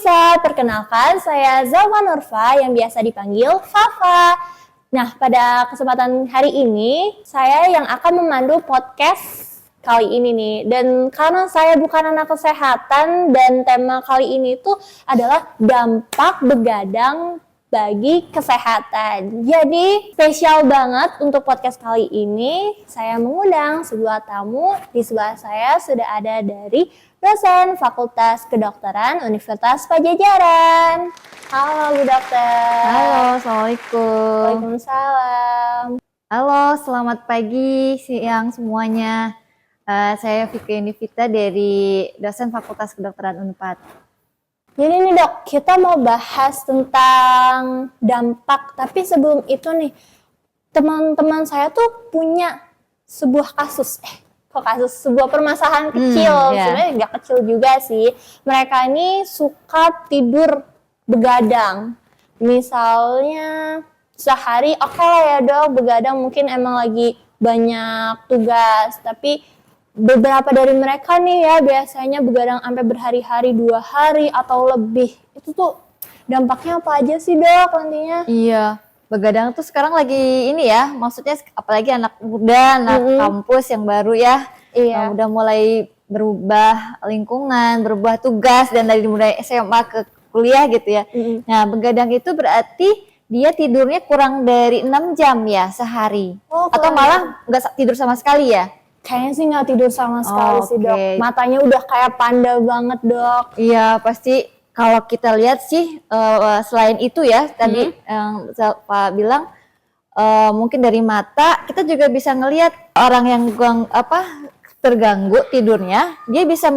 pemirsa, perkenalkan saya Zalma Nurfa yang biasa dipanggil Fafa. Nah, pada kesempatan hari ini, saya yang akan memandu podcast kali ini nih. Dan karena saya bukan anak kesehatan dan tema kali ini tuh adalah dampak begadang bagi kesehatan. Jadi spesial banget untuk podcast kali ini, saya mengundang sebuah tamu. Di sebelah saya sudah ada dari dosen Fakultas Kedokteran Universitas Padjadjaran. Halo Bu Dokter. Halo, Assalamualaikum. Waalaikumsalam. Halo, selamat pagi, siang semuanya. Saya Fikri Indivita dari dosen Fakultas Kedokteran Unpad. Jadi nih Dok, kita mau bahas tentang dampak. Tapi sebelum itu nih, teman-teman saya tuh punya sebuah kasus. Sebuah permasalahan kecil. Sebenarnya nggak kecil juga sih. Mereka ini suka tidur begadang. Misalnya sehari oke lah ya Dok, begadang mungkin emang lagi banyak tugas. Tapi beberapa dari mereka nih ya biasanya begadang sampai berhari-hari, 2 hari atau lebih. Itu tuh dampaknya apa aja sih Dok nantinya? Iya, begadang tuh sekarang lagi ini ya, maksudnya apalagi anak muda, anak kampus yang baru ya. Iya. Udah mulai berubah lingkungan, berubah tugas dan dari mulai SMA ke kuliah gitu ya. Nah, begadang itu berarti dia tidurnya kurang dari 6 jam ya sehari. Atau malah nggak tidur sama sekali ya? Kayaknya sih nggak tidur sama sekali sih Dok. Matanya udah kayak panda banget Dok. Iya pasti kalau kita lihat sih selain itu ya tadi yang Pak bilang mungkin dari mata kita juga bisa ngelihat orang yang terganggu tidurnya, dia bisa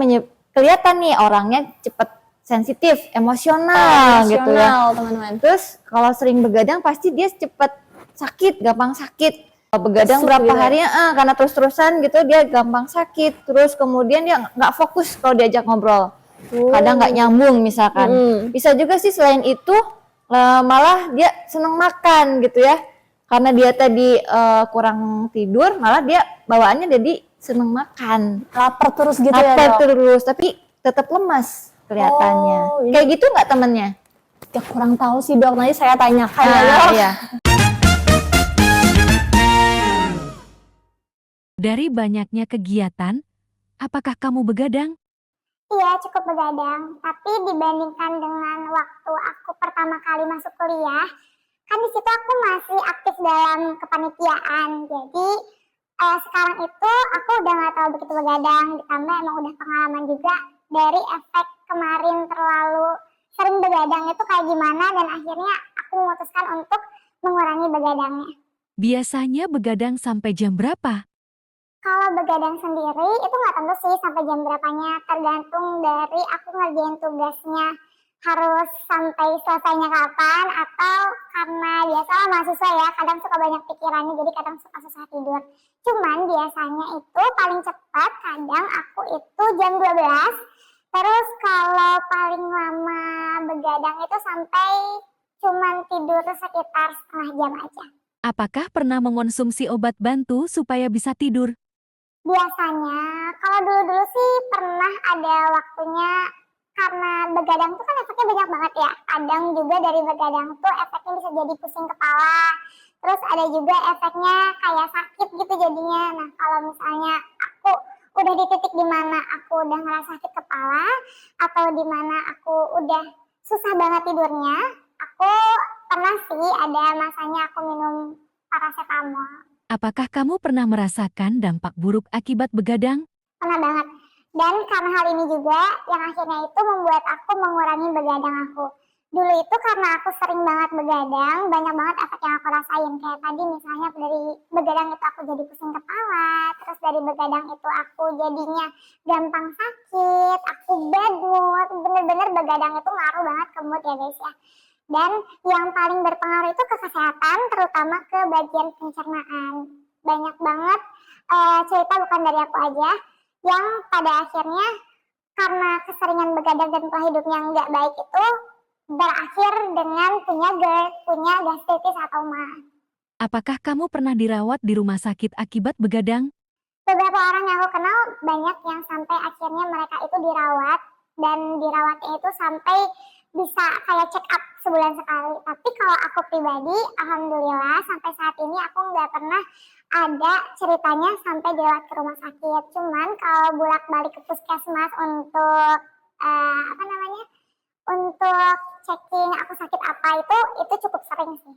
kelihatan nih orangnya cepet sensitif, emosional gitu ya teman-teman. Terus kalau sering begadang pasti dia cepet sakit, gampang sakit. Begadang berapa hari karena terus-terusan gitu dia gampang sakit, terus kemudian dia nggak fokus kalau diajak ngobrol, kadang nggak nyambung misalkan. Bisa juga sih selain itu malah dia seneng makan gitu ya, karena dia tadi kurang tidur, malah dia bawaannya jadi seneng makan, lapar terus gitu lapar ya Dok? terus tapi tetap lemas kelihatannya. Kayak gitu nggak temennya? Ya kurang tahu sih Dok, nanti saya tanyakan ya Dok. Iya. Dari banyaknya kegiatan, apakah kamu begadang? Iya, cukup begadang. Tapi dibandingkan dengan waktu aku pertama kali masuk kuliah, kan di situ aku masih aktif dalam kepanitiaan. Jadi sekarang itu aku udah nggak terlalu begitu begadang, ditambah emang udah pengalaman juga dari efek kemarin terlalu sering begadang itu kayak gimana, dan akhirnya aku memutuskan untuk mengurangi begadangnya. Biasanya begadang sampai jam berapa? Kalau begadang sendiri itu nggak tentu sih sampai jam berapanya, tergantung dari aku ngerjain tugasnya harus sampai selesainya kapan, atau karena biasalah mahasiswa ya kadang suka banyak pikirannya jadi kadang suka susah tidur. Cuman biasanya itu paling cepat kadang aku itu jam 12, terus kalau paling lama begadang itu sampai cuman tidur sekitar setengah jam aja. Apakah pernah mengonsumsi obat bantu supaya bisa tidur? Biasanya, kalau dulu-dulu sih pernah ada waktunya, karena begadang tuh kan efeknya banyak banget ya. Kadang juga dari begadang tuh efeknya bisa jadi pusing kepala. Terus ada juga efeknya kayak sakit gitu jadinya. Nah kalau misalnya aku udah di titik dimana aku udah ngerasa sakit kepala, atau dimana aku udah susah banget tidurnya, aku pernah sih ada masanya aku minum paracetamol. Apakah kamu pernah merasakan dampak buruk akibat begadang? Pernah banget. Dan karena hal ini juga yang akhirnya itu membuat aku mengurangi begadang aku. Dulu itu karena aku sering banget begadang, banyak banget efek yang aku rasain. Kayak tadi misalnya dari begadang itu aku jadi pusing kepala, terus dari begadang itu aku jadinya gampang sakit, aku bad mood, bener-bener begadang itu ngaruh banget ke mood ya guys ya. Dan yang paling berpengaruh itu ke kesehatan, terutama ke bagian pencernaan. Banyak banget cerita bukan dari aku aja, yang pada akhirnya karena keseringan begadang dan pola hidupnya nggak baik itu berakhir dengan punya GERD, punya gastritis atau MAS. Apakah kamu pernah dirawat di rumah sakit akibat begadang? Beberapa orang yang aku kenal banyak yang sampai akhirnya mereka itu dirawat, dan dirawatnya itu sampai bisa kayak check up sebulan sekali. Tapi kalau aku pribadi, alhamdulillah sampai saat ini aku nggak pernah ada ceritanya sampai dirawat ke rumah sakit. Cuman kalau bolak-balik ke puskesmas untuk apa namanya, untuk checking aku sakit apa itu cukup sering sih.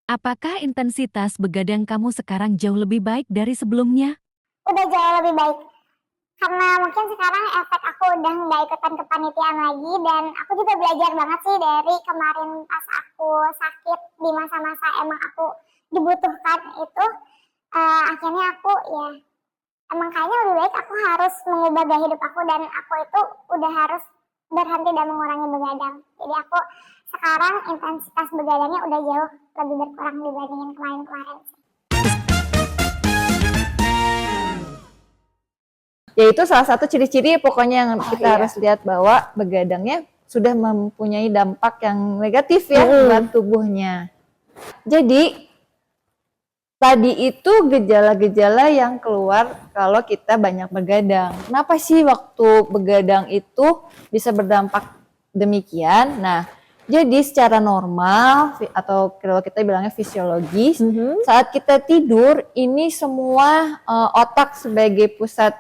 Apakah intensitas begadang kamu sekarang jauh lebih baik dari sebelumnya? Udah jauh lebih baik. Karena mungkin sekarang efek aku udah nggak ikutan kepanitiaan lagi, dan aku juga belajar banget sih dari kemarin pas aku sakit di masa-masa emang aku dibutuhkan itu, akhirnya aku ya emang kayaknya lebih baik aku harus mengubah gaya hidup aku, dan aku itu udah harus berhenti dan mengurangi begadang. Jadi aku sekarang intensitas begadangnya udah jauh lebih berkurang dibandingin kemarin-kemarin sih. Ya itu salah satu ciri-ciri pokoknya yang kita iya. harus lihat bahwa begadangnya sudah mempunyai dampak yang negatif ya buat tubuhnya. Jadi tadi itu gejala-gejala yang keluar kalau kita banyak begadang. Kenapa sih waktu begadang itu bisa berdampak demikian? Nah, jadi secara normal atau kalau kita bilangnya fisiologis, saat kita tidur ini semua otak sebagai pusat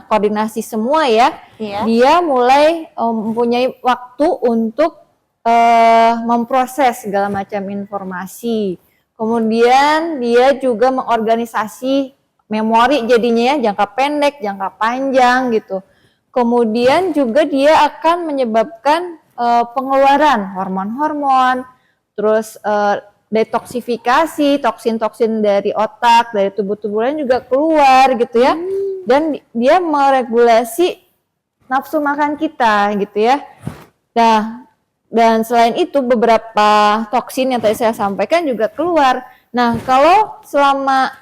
koordinasi semua ya, dia mulai mempunyai waktu untuk memproses segala macam informasi. Kemudian dia juga mengorganisasi memori jadinya ya, jangka pendek, jangka panjang gitu. Kemudian juga dia akan menyebabkan pengeluaran hormon-hormon, terus detoksifikasi, toksin-toksin dari otak, dari tubuh-tubuh lain juga keluar gitu ya. Dan dia meregulasi nafsu makan kita gitu ya. Nah, dan selain itu beberapa toksin yang tadi saya sampaikan juga keluar. Nah, kalau selama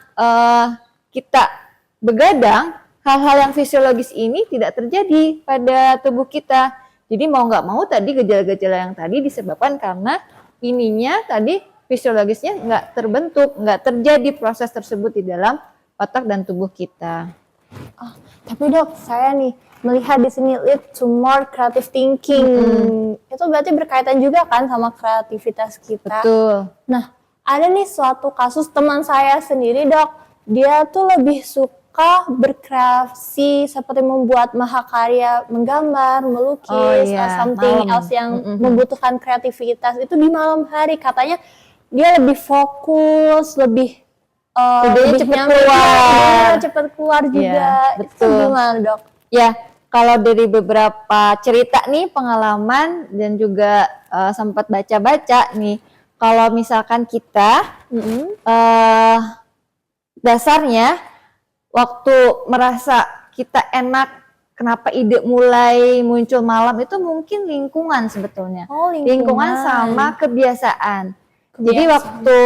kita begadang, hal-hal yang fisiologis ini tidak terjadi pada tubuh kita. Jadi mau nggak mau tadi gejala-gejala yang tadi disebabkan karena ininya tadi fisiologisnya nggak terbentuk, nggak terjadi proses tersebut di dalam otak dan tubuh kita. Tapi dok, saya nih melihat di sini lead to more creative thinking. Itu berarti berkaitan juga kan sama kreativitas kita. Betul. Nah, ada nih suatu kasus teman saya sendiri dok, dia tuh lebih suka berkreasi seperti membuat mahakarya, menggambar, melukis, something else yang membutuhkan kreativitas itu di malam hari. Katanya dia lebih fokus, lebih idenya cepat keluar juga. Ya, betul. Itu gimana dok? Ya, kalau dari beberapa cerita nih pengalaman dan juga sempat baca-baca nih, kalau misalkan kita dasarnya waktu merasa kita enak, kenapa ide mulai muncul malam itu mungkin lingkungan sebetulnya. Lingkungan sama kebiasaan. Jadi waktu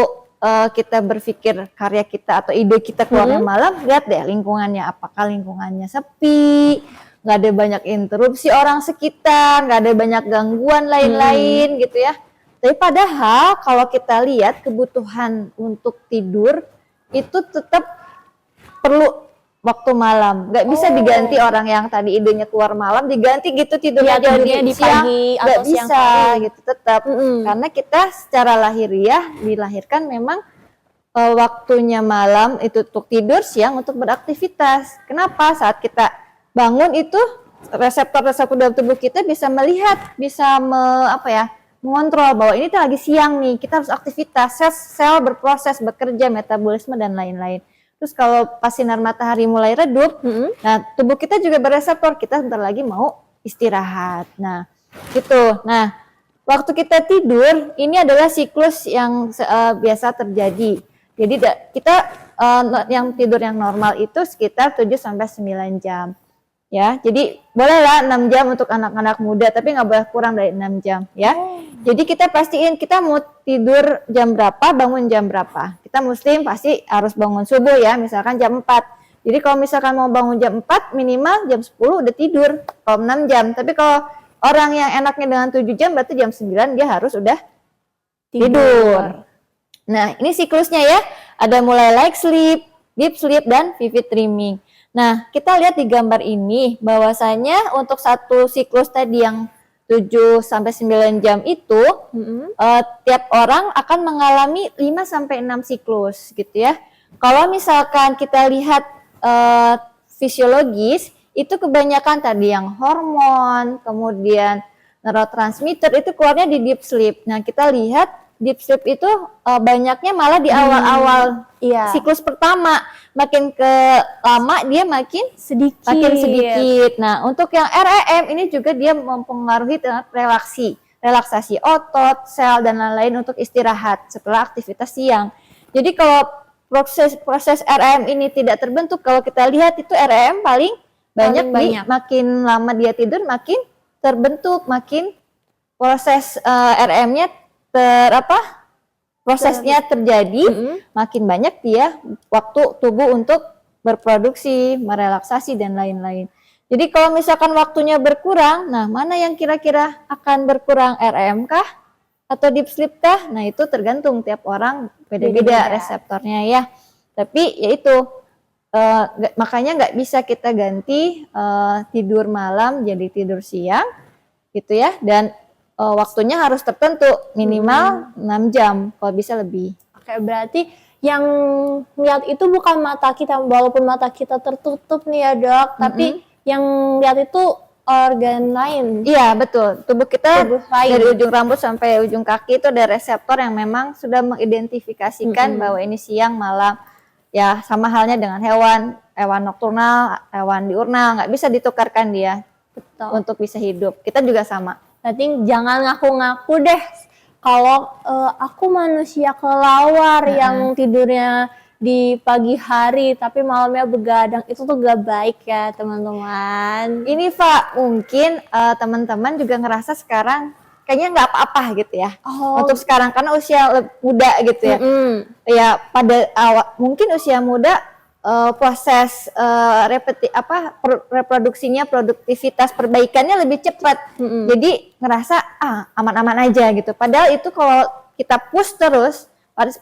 kita berpikir karya kita atau ide kita keluarnya malam, lihat deh lingkungannya, apakah lingkungannya sepi, nggak ada banyak interupsi orang sekitar, nggak ada banyak gangguan lain-lain gitu ya. Tapi padahal kalau kita lihat kebutuhan untuk tidur itu tetap perlu waktu malam, nggak bisa diganti orang yang tadi idenya keluar malam diganti gitu tidurnya jadi di siang, pagi nggak atau siang bisa hari. gitu tetap karena kita secara lahiriah dilahirkan memang waktunya malam itu untuk tidur, siang untuk beraktivitas. Kenapa? Saat kita bangun itu reseptor-reseptor dalam tubuh kita bisa melihat, bisa mengontrol bahwa ini tuh lagi siang nih, kita harus aktivitas, sel berproses, bekerja, metabolisme dan lain-lain. Terus kalau pas sinar matahari mulai redup, nah tubuh kita juga bereseptor, kita sebentar lagi mau istirahat. Nah, gitu. Nah, waktu kita tidur, ini adalah siklus yang biasa terjadi. Jadi kita yang tidur yang normal itu sekitar 7-9 jam. Ya, jadi bolehlah 6 jam untuk anak-anak muda, tapi nggak boleh kurang dari 6 jam ya. Jadi kita pastiin kita mau tidur jam berapa, bangun jam berapa. Kita muslim pasti harus bangun subuh ya, misalkan jam 4. Jadi kalau misalkan mau bangun jam 4, minimal jam 10 udah tidur, kalau 6 jam. Tapi kalau orang yang enaknya dengan 7 jam, berarti jam 9 dia harus udah tidur. Nah, ini siklusnya ya. Ada mulai light sleep, deep sleep, dan vivid dreaming. Nah, kita lihat di gambar ini bahwasanya untuk satu siklus tadi yang 7 sampai 9 jam itu tiap orang akan mengalami 5 sampai 6 siklus gitu ya. Kalau misalkan kita lihat fisiologis, itu kebanyakan tadi yang hormon, kemudian neurotransmitter itu keluarnya di deep sleep. Nah, kita lihat deep sleep itu banyaknya malah di awal-awal siklus pertama. Makin ke lama dia makin sedikit. Nah, untuk yang REM ini juga dia mempengaruhi relaksasi otot, sel dan lain-lain untuk istirahat setelah aktivitas siang. Jadi kalau proses REM ini tidak terbentuk, kalau kita lihat itu REM paling banyak. Makin lama dia tidur makin terbentuk, makin proses REM-nya prosesnya terjadi, makin banyak dia waktu tubuh untuk berproduksi, merelaksasi dan lain-lain. Jadi kalau misalkan waktunya berkurang, nah mana yang kira-kira akan berkurang, REM kah atau deep sleep kah? Nah itu tergantung tiap orang beda-beda reseptornya ya. Tapi yaitu makanya nggak bisa kita ganti tidur malam jadi tidur siang gitu ya, dan waktunya harus tertentu minimal 6 jam kalau bisa lebih. Oke, berarti yang lihat itu bukan mata kita, walaupun mata kita tertutup nih ya dok, tapi yang lihat itu organ lain. Iya betul, tubuh kita dari ujung rambut sampai ujung kaki itu ada reseptor yang memang sudah mengidentifikasikan bahwa ini siang malam. Ya sama halnya dengan hewan nokturnal, hewan diurnal, nggak bisa ditukarkan dia untuk bisa hidup. Kita juga sama. Berarti jangan ngaku-ngaku deh kalau aku manusia kelawar yang tidurnya di pagi hari tapi malamnya begadang, itu tuh gak baik ya teman-teman. Ini Pak, mungkin teman-teman juga ngerasa sekarang kayaknya nggak apa-apa gitu ya. Untuk sekarang karena usia muda gitu ya. Ya pada awal mungkin usia muda proses reproduksinya, produktivitas perbaikannya lebih cepat. Jadi ngerasa aman-aman aja gitu. Padahal itu kalau kita push terus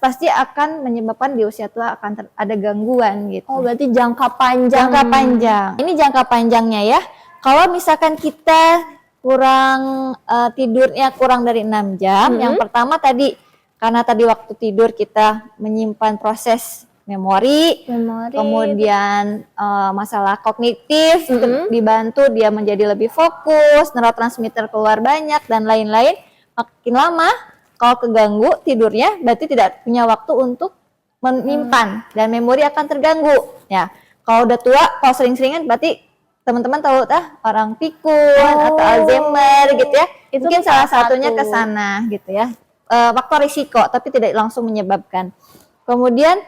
pasti akan menyebabkan di usia tua akan ada gangguan gitu. Berarti jangka panjang. Ini jangka panjangnya ya. Kalau misalkan kita tidurnya kurang dari 6 jam, yang pertama tadi karena tadi waktu tidur kita menyimpan proses memori. Kemudian masalah kognitif dibantu dia menjadi lebih fokus, neurotransmitter keluar banyak dan lain-lain. Makin lama kalau keganggu tidurnya berarti tidak punya waktu untuk menyimpan dan memori akan terganggu. Ya, kalau udah tua, kalau sering-seringan berarti teman-teman tahu orang pikun atau Alzheimer gitu ya. Itu mungkin salah satunya ke sana gitu ya. Faktor risiko tapi tidak langsung menyebabkan. Kemudian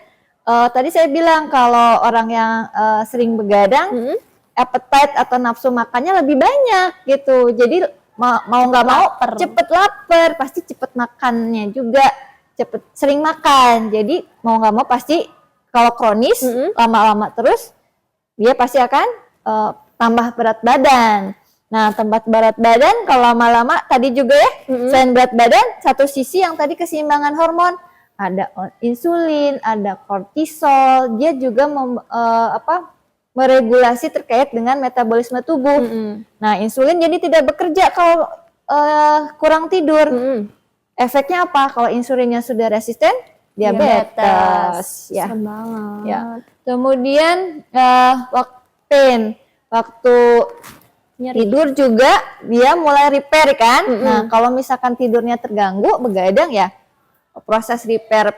tadi saya bilang kalau orang yang sering begadang, appetite atau nafsu makannya lebih banyak gitu. Jadi mau nggak mau cepet lapar, pasti cepet makannya juga, cepet sering makan. Jadi mau nggak mau pasti kalau kronis lama-lama terus dia pasti akan tambah berat badan. Nah, tambah berat badan kalau lama-lama tadi juga ya, selain berat badan, satu sisi yang tadi keseimbangan hormon, ada insulin, ada kortisol, dia juga meregulasi terkait dengan metabolisme tubuh. Nah, insulin jadi tidak bekerja kalau kurang tidur. Efeknya apa? Kalau insulinnya sudah resisten, diabetes. Ya. Kemudian waktu tidur juga dia mulai repair kan. Nah, kalau misalkan tidurnya terganggu, begadang ya, proses repair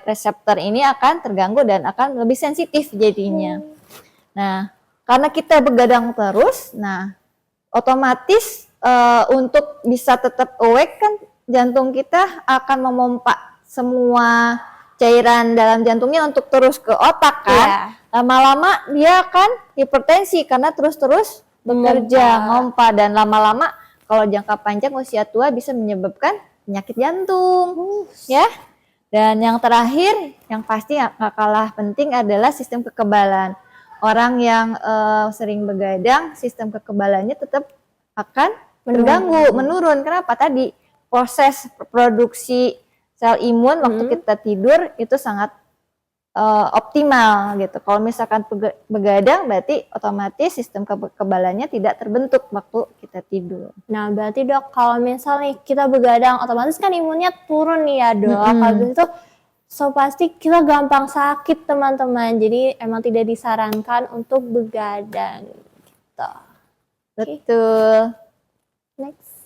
reseptor ini akan terganggu dan akan lebih sensitif jadinya. Nah, karena kita begadang terus, nah otomatis untuk bisa tetap awake kan jantung kita akan memompa semua cairan dalam jantungnya untuk terus ke otak kan. Lama-lama dia akan hipertensi karena terus-terus bekerja, ngompa, dan lama-lama kalau jangka panjang usia tua bisa menyebabkan penyakit jantung, ya. Dan yang terakhir, yang pasti nggak kalah penting adalah sistem kekebalan. Orang yang sering begadang, sistem kekebalannya tetap akan terganggu, menurun. Kenapa? Tadi proses produksi sel imun waktu kita tidur itu sangat optimal gitu. Kalau misalkan begadang berarti otomatis sistem kekebalannya tidak terbentuk waktu kita tidur. Nah, berarti Dok, kalau misalnya kita begadang, otomatis kan imunnya turun nih ya Dok. Habis itu, so pasti kita gampang sakit teman-teman. Jadi emang tidak disarankan untuk begadang gitu. Betul. Next.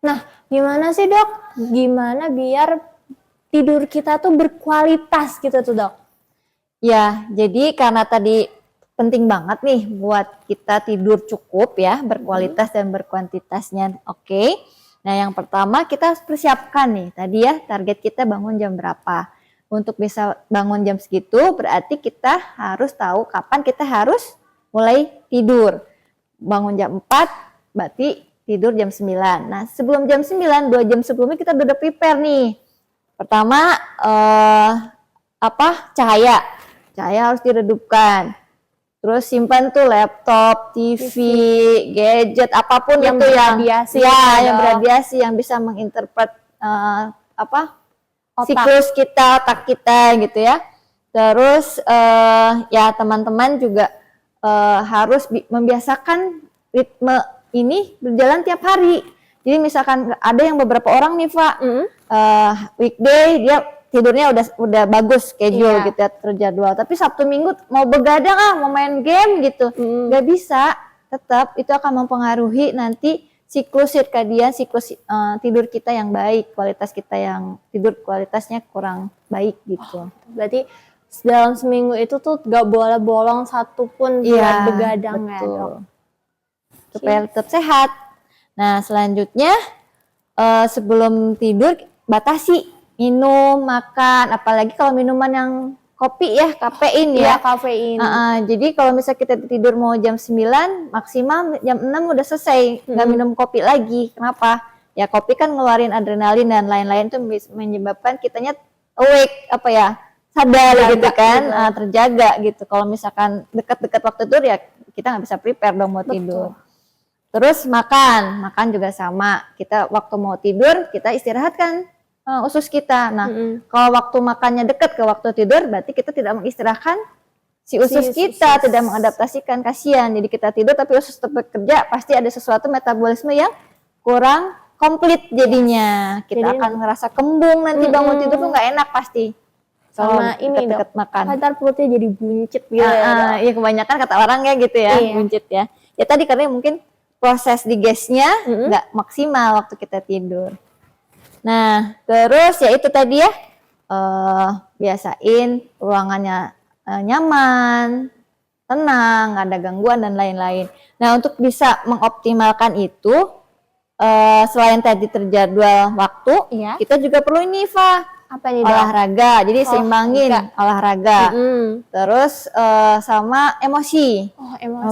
Nah, gimana sih Dok? Gimana biar tidur kita tuh berkualitas gitu tuh Dok? Ya, jadi karena tadi penting banget nih buat kita tidur cukup ya, berkualitas dan berkuantitasnya oke. Nah, yang pertama kita harus persiapkan nih, tadi ya target kita bangun jam berapa. Untuk bisa bangun jam segitu berarti kita harus tahu kapan kita harus mulai tidur. Bangun jam 4 berarti tidur jam 9. Nah, sebelum jam 9, 2 jam sebelumnya kita udah prepare nih. Pertama, cahaya harus diredupkan. Terus simpan tuh laptop, TV, gadget, apapun yang itu berradiasi, yang berradiasi yang bisa menginterpret siklus kita, otak kita gitu ya. Terus ya teman-teman juga harus membiasakan ritme ini berjalan tiap hari. Jadi misalkan ada yang beberapa orang nih Pak, weekday dia tidurnya udah bagus schedule gitu ya, terjadwal. Tapi Sabtu Minggu mau begadang mau main game gitu, nggak bisa. Tetap itu akan mempengaruhi nanti siklus sirkadian, siklus tidur kita yang baik, kualitas kita yang tidur kualitasnya kurang baik gitu. Berarti dalam seminggu itu tuh gak boleh bolong satupun buat begadang ya Dok. Supaya tetap sehat. Nah, selanjutnya sebelum tidur batasi minum, makan, apalagi kalau minuman yang kopi ya, kafein ya. Kafein. Jadi kalau misalnya kita tidur mau jam 9, maksimal jam 6 udah selesai, nggak minum kopi lagi. Kenapa? Ya kopi kan ngeluarin adrenalin dan lain-lain tuh menyebabkan kitanya awake, sadar gitu kan, terjaga gitu. Kalau misalkan dekat-dekat waktu tidur ya kita nggak bisa prepare dong mau tidur. Terus makan juga sama. Kita waktu mau tidur kita istirahatkan usus kita. Nah, kalau waktu makannya dekat ke waktu tidur, berarti kita tidak mengistirahatkan si usus kita, tidak mengadaptasikan, kasihan. Jadi kita tidur tapi usus tetap bekerja, pasti ada sesuatu metabolisme yang kurang komplit jadinya. Kita akan ngerasa kembung nanti bangun tidur tuh nggak enak pasti. Sama ini Dok, makan. Ntar perutnya jadi buncit gitu Iya kebanyakan kata orang ya gitu ya, buncit ya. Ya tadi karena mungkin proses digesnya nggak maksimal waktu kita tidur. Nah, terus ya itu tadi ya, biasain ruangannya nyaman, tenang, nggak ada gangguan dan lain-lain. Nah, untuk bisa mengoptimalkan itu, selain tadi terjadwal waktu, kita juga perlu ini, Fa. Apa nih, olahraga. Jadi seimbangin olahraga. Terus sama emosi.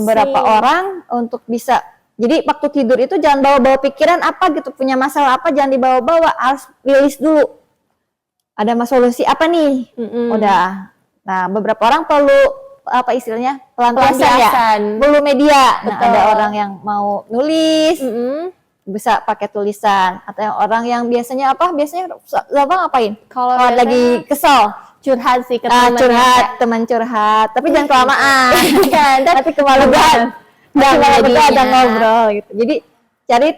Beberapa orang untuk bisa, jadi waktu tidur itu jangan bawa-bawa pikiran apa gitu, punya masalah apa jangan dibawa-bawa, harus rilis dulu. Ada solusi apa nih? Udah. Nah, beberapa orang perlu apa istilahnya? Pelampiasan ya. Perlu media. Nah, ada orang yang mau nulis, bisa pakai tulisan. Atau orang yang biasanya ngapain? Kalau lagi kesel, curhat sih ke teman curhat. Tapi jangan kelamaan. Nanti kemalaman. Ada ngobrol gitu. Jadi cari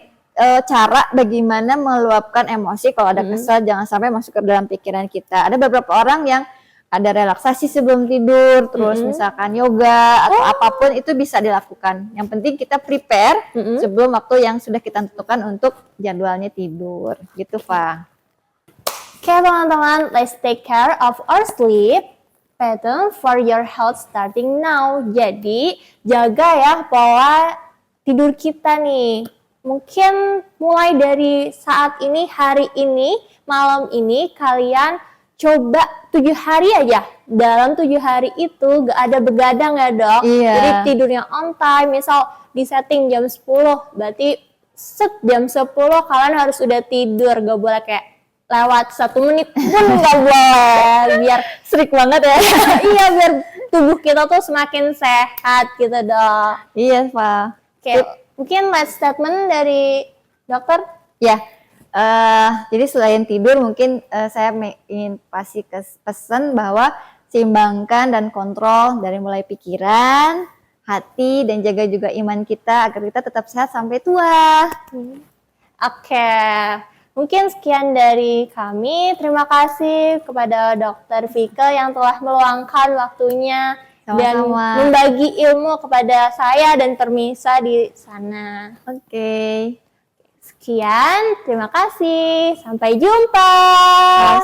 cara bagaimana meluapkan emosi kalau ada kesal, jangan sampai masuk ke dalam pikiran kita. Ada beberapa orang yang ada relaksasi sebelum tidur, terus misalkan yoga atau apapun itu bisa dilakukan. Yang penting kita prepare sebelum waktu yang sudah kita tentukan untuk jadwalnya tidur. Gitu, Fa. Oke teman-teman, let's take care of our sleep pattern for your health starting now. Jadi jaga ya pola tidur kita nih. Mungkin mulai dari saat ini, hari ini, malam ini kalian coba 7 hari aja. Dalam 7 hari itu gak ada begadang ya Dok. Jadi tidurnya on time. Misal di setting jam 10, berarti jam 10 kalian harus udah tidur. Gak boleh kayak lewat 1 menit pun gak boleh. Biar Strict banget ya. iya, biar tubuh kita tuh semakin sehat gitu Dok. Iya, Pak. Oke, mungkin last statement dari dokter. Ya, Jadi selain tidur mungkin saya ingin kasih pesan bahwa seimbangkan dan kontrol dari mulai pikiran, hati, dan jaga juga iman kita agar kita tetap sehat sampai tua. Oke, mungkin sekian dari kami. Terima kasih kepada Dokter Vika yang telah meluangkan waktunya dan Sama-sama. membagi ilmu kepada saya dan Permisa di sana. Oke. Sekian, terima kasih. Sampai jumpa. Salam